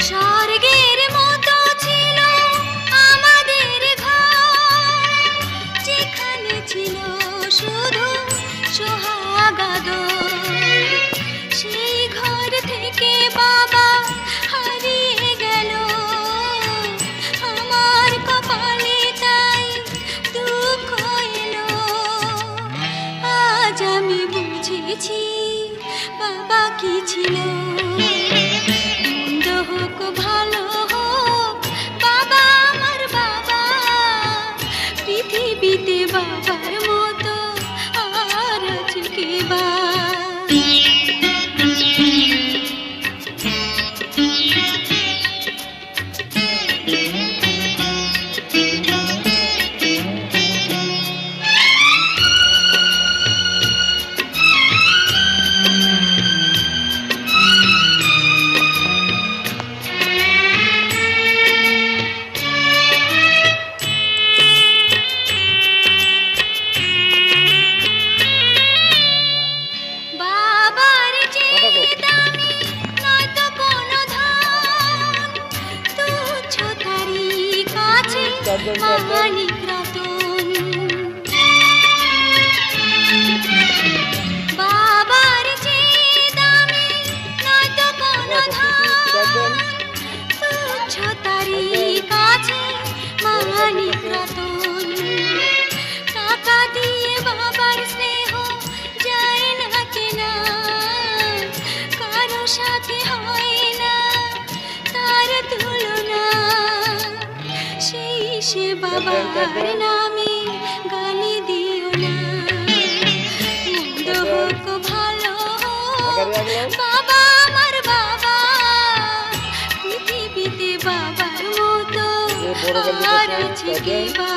স্বর্গের মতো ছিল আমাদের ঘর, যেখানে ছিল শুধু সোহাগাদর। সেই ঘর থেকে বাবা হারিয়ে গেল, আমার কপালে তাই দুঃখ এলো। আজ আমি বুঝেছি বাবা কি ছিল। মন্দ হোক ভালো হোক বাবা আমার বাবা, পৃথিবীতে বাবার মতো আর আছে কে বা। বাবার যে দামি নয়তো কোনো ধন, তুচ্ছ তারি কাছে মানিক রতন। বাবার যে দামি নয়তো কোনো ধন, তুচ্ছ তারি কাছে মানিক রতন। টাকা দিয়ে বাবার স্নেহ যায় না কেনা, কারো সাথে হয় না তার তুলনা। সেই সে বাবার নামে গালি দিও না। মন্দ হোক ভালো হোক বাবা আমার বাবা, পৃথিবীতে বাবার মতো আর আছে কে বা।